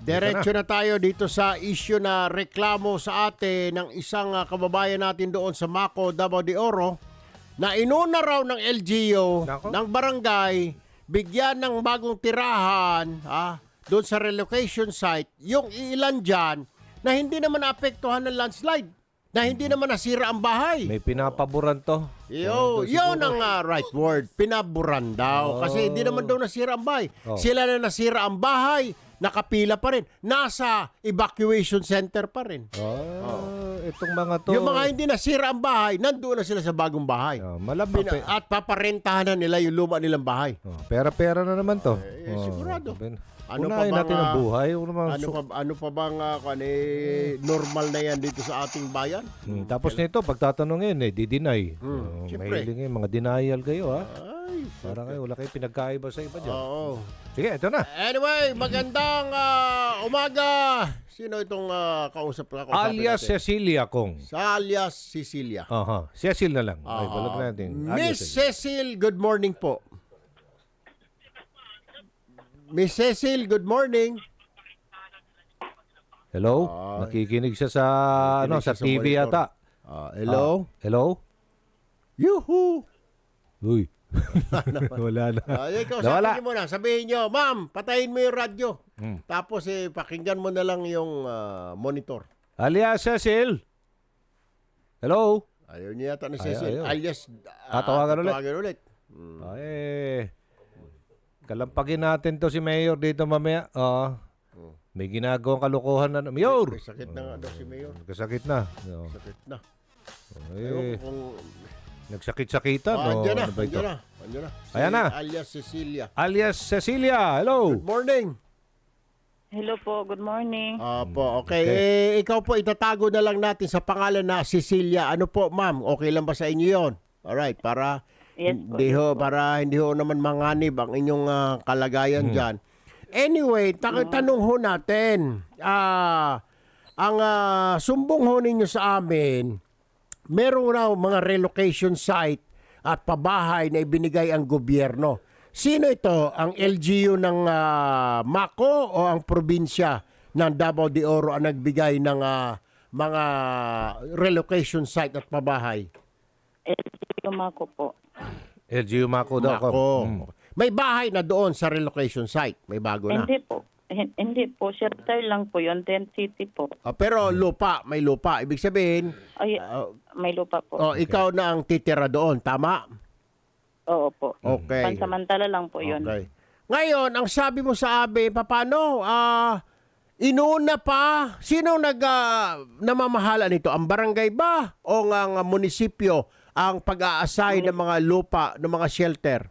Diretso na tayo dito sa issue na reklamo sa atin ng isang kababayan natin doon sa Mako, Davao de Oro na inuna raw ng LGU ng barangay bigyan ng bagong tirahan doon sa relocation site yung ilan dyan na hindi naman naapektuhan ng landslide, na hindi naman nasira ang bahay. May pinapaboran to. Yun ang right word. Pinaburan daw. Kasi hindi naman daw nasira ang bahay. Sila na nasira ang bahay, nakapila pa rin. Nasa evacuation center pa rin. Itong mga to. Yung mga hindi nasira ang bahay, nandoon na sila sa bagong bahay. Malapit. At paparentahan na nila yung luma nilang bahay. Pera-pera na naman to. Sigurado. Ano pa bang, natin ang buhay? Ano pa bang normal na yan dito sa ating bayan? Tapos nito, pagtatanungin, di-deny. Siyempre. Mahiling mga denial kayo, ha? Ay, para kayo, wala kayong pinagkaiba sa iba dyan. Oo. Sige, ito na. Anyway, magandang umaga. Sino itong kausap natin? Alias Cecilia Kong. Alias Cecilia. Cecil na lang. Ay, balag natin. Miss Cecil, good morning po. Miss Cecil, good morning. Hello? Nakikinig siya sa sa TV yata. Hello? Hello? Yuhu! Uy. Wala na. Sabihin mo na. Sabihin nyo, ma'am, patayin mo yung radyo. Tapos pakinggan mo na lang yung monitor. Alias Cecil. Hello? Ayaw niya yata ni Cecil. Alias tawagan ulit. Kalampagin natin to si Mayor dito mamaya. May ginagawang kalokohan na. Mayor! May sakit na nga daw si Mayor. Kasakit na. Sakit na. Nagsakit-sakitan. Andiyan na. Ayan na. Alias Cecilia. Alias Cecilia. Hello. Good morning. Hello po. Good morning. Okay. Ikaw po, itatago na lang natin sa pangalan na Cecilia. Ano po, ma'am? Okay lang ba sa inyo yon? Alright, para... Yes, para hindi ho naman manganib ang inyong kalagayan dyan. Anyway, tanong ho natin, ang sumbong ho ninyo sa amin, meron raw mga relocation site at pabahay na ibinigay ang gobyerno. Sino ito? Ang LGU ng Mako o ang probinsya ng Davao de Oro ang nagbigay ng mga relocation site at pabahay? LGU Mako po. LGU Mako daw. May bahay na doon sa relocation site. May bago na. Hindi po. Hindi po. Shelter lang po yun. Tent City po. Pero lupa. May lupa. Ibig sabihin... may lupa po. Ikaw na ang titira doon. Tama? Oo po. Okay. Pansamantala lang po yun. Okay. Ngayon, ang sabi mo sa amin, paano? Inuna pa? Sino namamahala nito? Ang barangay ba? O ang munisipyo ang pag-aasay ng mga lupa, ng mga shelter?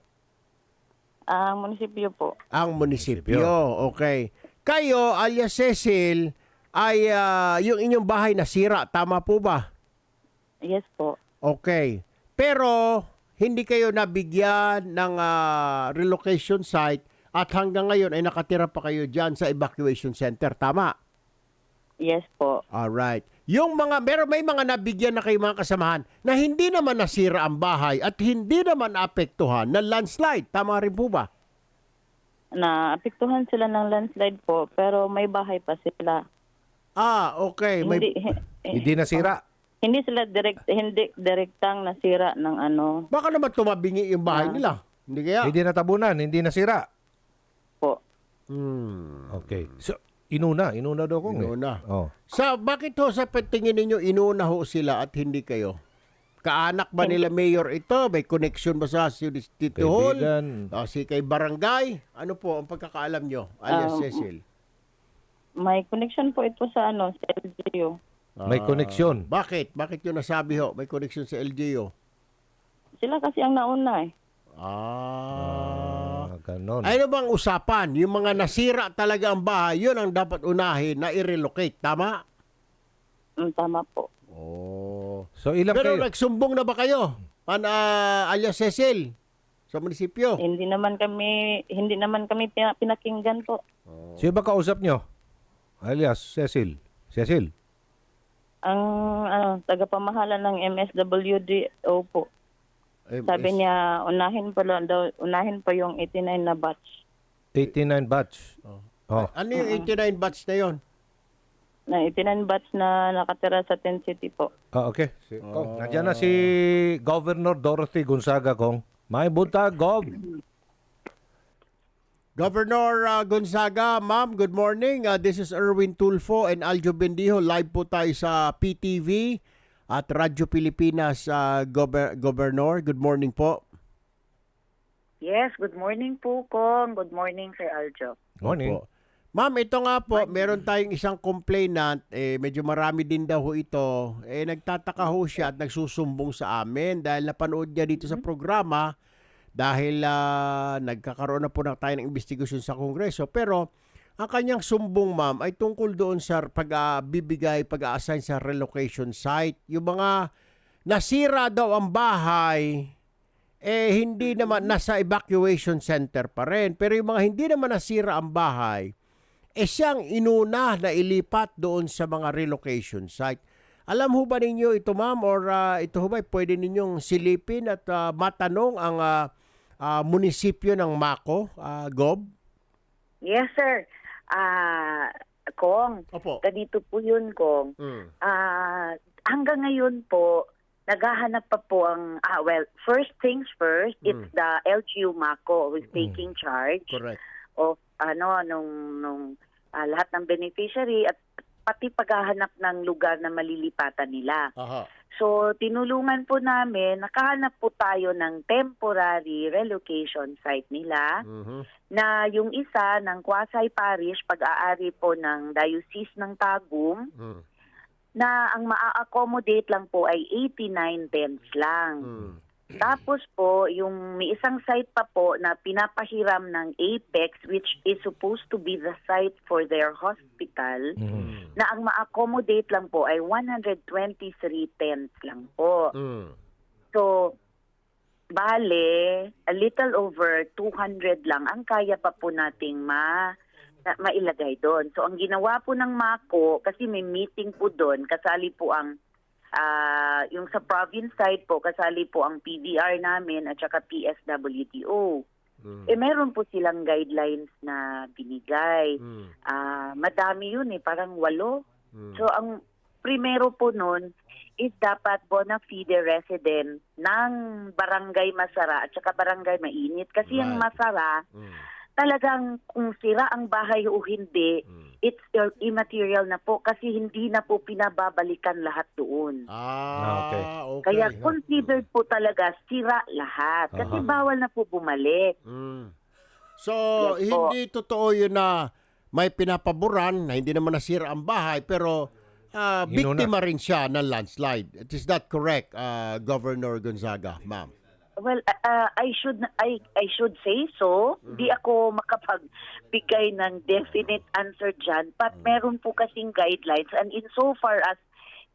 Ang munisipyo po. Ang munisipyo. Okay. Kayo, alias Cecil, ay yung inyong bahay nasira. Tama po ba? Yes po. Okay. Pero hindi kayo nabigyan ng relocation site at hanggang ngayon ay nakatira pa kayo dyan sa evacuation center. Tama? Yes po. Alright. Yung may mga nabigyan na kayo mga kasamahan na hindi naman nasira ang bahay at hindi naman apektuhan ng landslide. Tama rin po ba? Naapektuhan sila ng landslide po, pero may bahay pa sila. Okay. Hindi nasira? Hindi sila direktang nasira ng ano. Baka naman tumabingi yung bahay nila. Hindi kaya? Hindi natabunan, hindi nasira. Po. Okay. So, inuna daw kung Inuna. Bakit ho sa tingin ninyo inuna ho sila at hindi kayo? Kaanak ba nila Mayor ito? May connection ba sa Tito Hall? Kay barangay? Ano po ang pagkakaalam nyo, alias Cecil? May connection po ito sa sa LGU. May koneksyon. Bakit? Bakit yun nasabi ho? May connection sa LGU? Sila kasi ang nauna Ganon. Ano bang usapan? Yung mga nasira talaga ang bahay, yun ang dapat unahin na i-relocate. Tama? Tama po. So ilang Pero kayo? nagsumbong na ba kayo? Alias Cecil? Sa munisipyo? Hindi naman kami pinakinggan po. Sino ba kausap nyo? Alias Cecil. Cecil? Ang tagapamahala ng MSWDO po. Sabi niya, unahin pa yung 89 na batch. 89 batch. Oh. Ano yung 89 batch na yon? Na itinanbats na nakatira sa Ten City po. Okay. Kong, nandiyan na si Governor Dorothy Gonzaga, Kong. May buntag, Gov. Governor Gonzaga, ma'am, good morning. This is Erwin Tulfo and Aljo Bendijo. Live po tayo sa PTV at Radyo Pilipinas, Governor. Good morning po. Yes, good morning po, Kong. Good morning, Sir Aljo. Morning. Opo. Ma'am, ito nga po, meron tayong isang complainant, medyo marami din daw ho ito. Nagtataka ho siya at nagsusumbong sa amin dahil napanood niya dito sa programa dahil nagkakaroon na po na tayo ng investigasyon sa Kongreso. Pero ang kanyang sumbong, ma'am, ay tungkol doon sa pag-a-assign sa relocation site. Yung mga nasira daw ang bahay, hindi naman nasa evacuation center pa rin. Pero yung mga hindi naman nasira ang bahay, siyang inuna na ilipat doon sa mga relocation site. Alam ho ba ninyo ito, ma'am, or ito ho ba pwede ninyong silipin at matanong ang munisipyo ng Mako, Gob? Yes, sir. Kong, Opo. ganito po yun, Kong. Hanggang ngayon po, naghahanap pa po ang, first things first, it's the LGU Mako who's taking charge Correct. of nung lahat ng beneficiary at pati paghahanap ng lugar na malilipatan nila. Aha. So, tinulungan po namin, nakahanap po tayo ng temporary relocation site nila na yung isa ng Quasay Parish, pag-aari po ng Diocese ng Tagum, na ang maa-accommodate lang po ay 89 tents lang. Tapos po, yung may isang site pa po na pinapahiram ng Apex, which is supposed to be the site for their hospital, na ang ma-accommodate lang po ay 123 tents lang po. So, bale, a little over 200 lang ang kaya pa po nating mailagay doon. So, ang ginawa po ng Mako, kasi may meeting po doon, kasali po ang yung sa province side po, kasali po ang PDR namin at saka PSWTO. Meron po silang guidelines na binigay. Madami yun parang 8. So ang primero po nun is dapat bona fide resident ng Barangay Masara at saka Barangay Mainit. Kasi ang Masara, talagang kung sira ang bahay o hindi, it's immaterial na po kasi hindi na po pinababalikan lahat doon. Okay. Kaya considered po talaga sira lahat kasi bawal na po bumalik. So, Yes po. hindi totoo yun na may pinapaboran na hindi naman nasira ang bahay pero biktima rin siya ng landslide. Is that correct, Governor Gonzaga, ma'am? Well, I should say so. Di ako makapagbigay ng definite answer dyan. But meron po kasing guidelines. And insofar as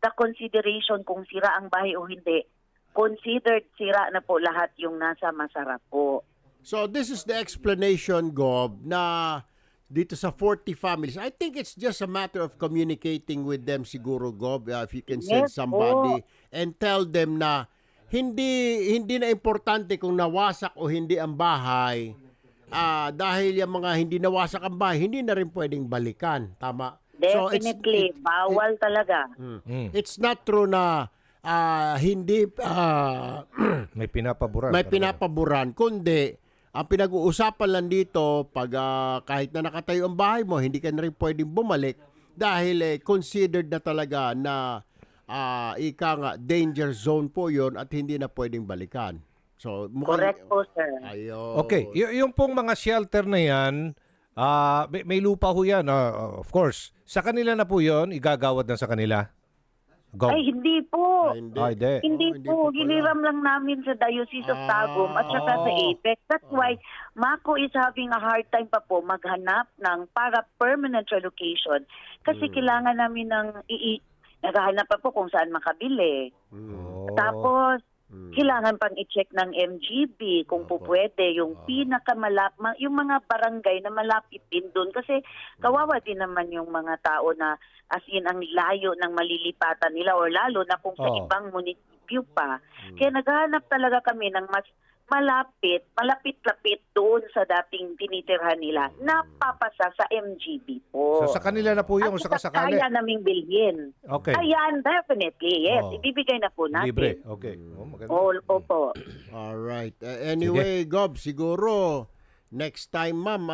the consideration kung sira ang bahay o hindi, considered sira na po lahat yung nasa Masara po. So this is the explanation, Gob, na dito sa 40 families. I think it's just a matter of communicating with them siguro, Gob, if you can send Yes, somebody and tell them na hindi na importante kung nawasak o hindi ang bahay. Dahil yung mga hindi nawasak ang bahay, hindi na rin pwedeng balikan. Tama? Definitely. Bawal talaga. It's not true na hindi May pinapaboran. may pinapaboran, kundi ang pinag-uusapan lang dito pag kahit na nakatayo ang bahay mo, hindi ka na rin pwedeng bumalik dahil considered na talaga na danger zone po yon at hindi na pwedeng balikan. So, Correct po, sir. Ayun. Okay, yung pong mga shelter na yan, may lupa ho yan, of course. Sa kanila na po yon, igagawad na sa kanila? Go. Ay, hindi po. Hindi. Hindi po. pala. Hiniram lang namin sa Diocese of Tagum at saka sa Apex. That's why Mako is having a hard time pa po maghanap ng para permanent relocation. Kasi kailangan namin ng naghahanap pa po kung saan makabili. Tapos, kailangan pang i-check ng MGB kung po pwede yung yung mga barangay na malapit din doon. Kasi kawawa din naman yung mga tao na as in ang layo ng malilipatan nila or lalo na kung sa ibang munisipyo pa. Kaya naghahanap talaga kami ng mas malapit-lapit doon sa dating tinitirhan nila, napapasa sa MGB po. So sa kanila na po yung At sa kasakali. kaya naming bilhin. Okay. Ayan, definitely, yes. Oh. Ibibigay na po natin. Libre. Okay. Oh, maganda. Opo. Alright. Anyway, Gob, siguro next time, ma'am,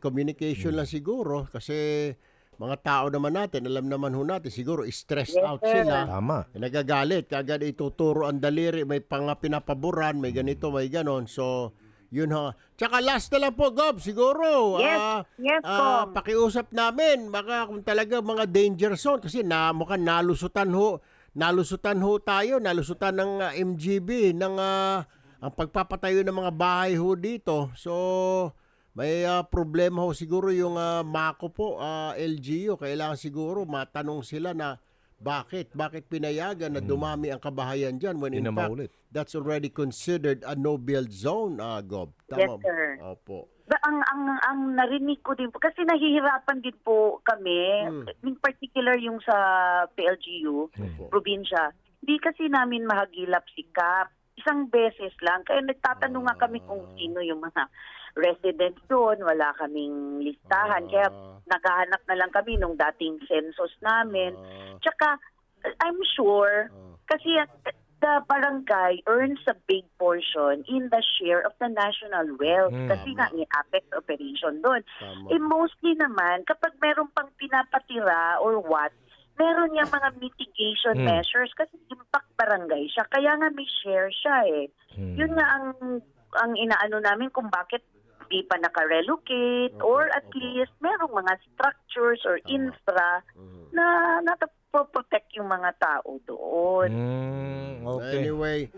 communication lang siguro kasi mga tao naman natin, alam naman ho natin, siguro stressed Yes, out sir. sila. Tama. Nagagalit, kagad ituturo ang daliri, may pinapaboran, may ganito, may ganon. So, yun ha. Tsaka last na lang po, Gob, siguro. Yes po. Pakiusap namin, baka kung talaga mga danger zone, kasi mukhang nalusutan ho tayo, nalusutan ng MGB, ng ang pagpapatayo ng mga bahay ho dito. So, may problema ho siguro yung MACO po, LGU. Kailangan siguro matanong sila na bakit pinayagan na dumami ang kabahayan dyan when in Hindi na fact, maulit. that's already considered a no-build zone, Gob. Yes, sir. Opo. Ang narinig ko din po, kasi nahihirapan din po kami, in particular yung sa PLGU, probinsya. Hindi kasi namin mahagilap si Kap. Isang beses lang. Kaya nagtatanong nga kami kung sino yung mga residents doon. Wala kaming listahan. Kaya naghahanap na lang kami nung dating census namin. Tsaka, I'm sure, kasi the barangay earns a big portion in the share of the national wealth. Kasi nga, may apex operation doon. Tama. Mostly naman, kapag meron pang pinapatira or what, meron niyang mga mitigation measures kasi impact barangay siya. Kaya nga may share siya eh. Yun nga ang inaano namin kung bakit di pa naka-relocate or at least merong mga structures or infra na nataprotect yung mga tao doon. Okay. Anyway,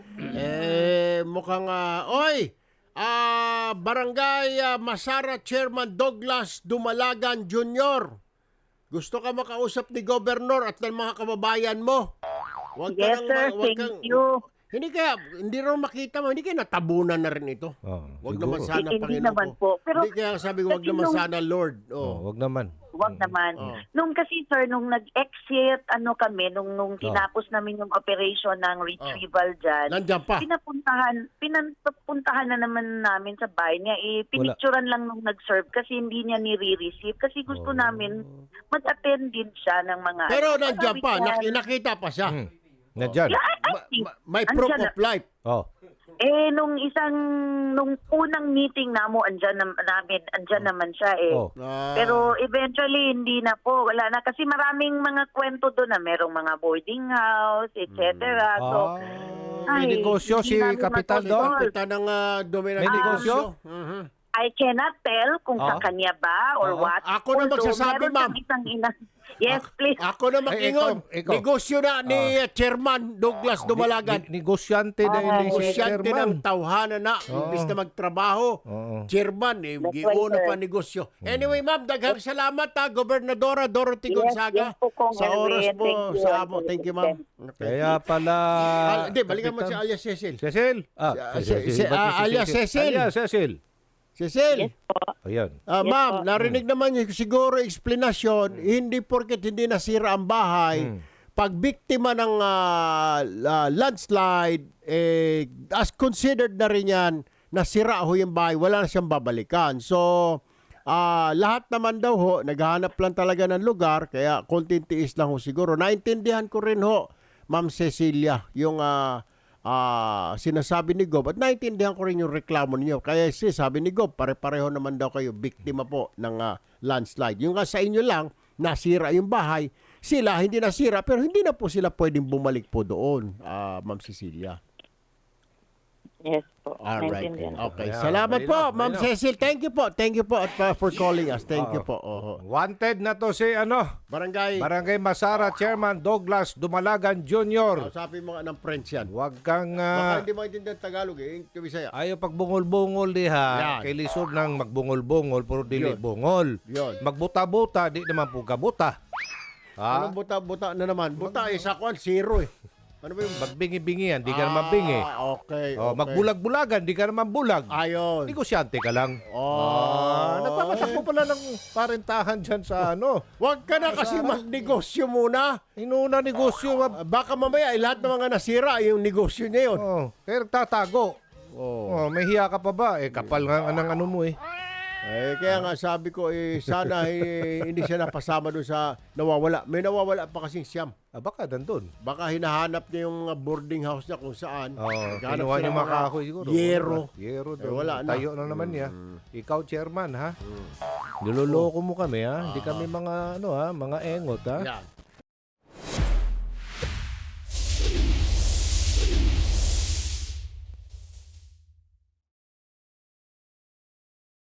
mukhang, Barangay Masara Chairman Douglas Dumalagan Jr. Gusto ka makausap ni Governor at ng mga kababayan mo? Huwag ka Yes, nang- sir. huwag Thank kang- you. Hindi rin makita mo, hindi kaya natabunan na rin ito. Huwag siguro. naman sana, Hindi Panginoon naman ko. po. Pero Hindi kaya sabi ko, huwag kasi naman nung- sana, Lord. Wag naman. Wag naman. Oh. Nung kasi sir, nung nag-exit, kami, nung tinapos namin yung operation ng retrieval dyan, Nandiyan pa. pinapuntahan na naman namin sa bahay niya. Pinicturan lang nung nag-serve kasi hindi niya nire-receive. Kasi gusto namin mag-attend din siya ng mga... Pero para nandiyan we pa, can- nakita pa siya. Nandyan. Yeah, I think, May proof andyan of life. Oh. nung unang meeting andyan naman siya eh. Oh. Pero eventually, hindi na po. Wala na. Kasi maraming mga kwento doon na merong mga boarding house, etc. So, May ay, negosyo hindi si namin Kapitan matutol. doon? Kita ng dominant. May negosyo? I cannot tell kung sa kanya ba or what. Ako na Although, magsasabi, meron ma'am. siyang isang ina. Yes, please. Ako na mag-ingon. ikaw. Negosyo na ni Chairman Douglas Dumalagan. Negosyante na hindi si Negosyante Chairman. ng tawhana na. Imbis na magtrabaho. Chairman, giuno right, pa negosyo. Anyway, ma'am, daghang salamat Gobernadora Dorothy Gonzaga yes po, Kong sa oras Erwin. mo Thank you. sa amo. Thank you, ma'am. Okay. Kaya pala... Hindi, balikan mo si alias Cecil. Cecil? Alias Cecil. Alias Cecil. Cecil. Ayan. Ma'am, narinig naman niyo siguro explanation, hindi porket hindi nasira ang bahay, pag biktima ng landslide, as considered na rin yan, nasira ho yung bahay, wala na siyang babalikan. So, lahat naman daw ho, naghahanap lang talaga ng lugar, kaya konting tiis lang ho siguro. Naintindihan ko rin ho, Ma'am Cecilia, yung sinasabi ni Gob at naintindihan ko rin yung reklamo niyo. Kaya sabi ni Gob, pare-pareho naman daw kayo biktima po ng landslide. Yung sa inyo lang, nasira yung bahay. Sila hindi nasira pero hindi na po sila pwedeng bumalik po doon, Ma'am Cecilia. Yes po. Alright. Naintindihan. Okay. Ayan, Salamat po, malinaw, Ma'am malinaw. Cecil. Thank you po. Thank you po at for calling us. Thank you po. Wanted na to si Barangay. Barangay Masara Chairman Douglas Dumalagan Jr. Sabi mo nga ng French yan. Huwag kang... Baka hindi maintindihan Tagalog eh. Yung Bisaya. ayaw pagbungol-bungol diha. Yan. Kay lisod ng magbungol-bungol puro dili Yun. bungol. Yun. Magbuta-buta, di naman po kabuta. Ha? Anong buta-buta na naman? Buta isa ko, zero eh. Ano ba yung Magbingi-bingian, di ka naman bingi. Okay. Oh, okay. magbulag-bulagan, di ka naman bulag. Ayun. Negosyante ka lang. Oh. Nagpapaliwanag Tumatakbo pala ng parentahan dyan sa ano. Huwag ka na kasi magnegosyo muna. Inuna negosyo. Baka mamaya lahat ng mga nasira yung negosyo niya yun. Kaya nagtatago. Oh. May hiya ka pa ba? Kapal nga ng ano mo eh. Kaya nga sabi ko, sana hindi siya napasama doon sa nawawala. May nawawala pa kasing siyam. Baka dandun. Baka hinahanap niya yung boarding house niya kung saan. Naghanap Kinuha siya niya ng mga makahoy siguro. Yero. Yero Eh, daw. wala na. Tayo na naman niya. Ikaw, chairman, ha? Niloloko mo kami, ha? Hindi kami mga, mga engot, ha? Yan.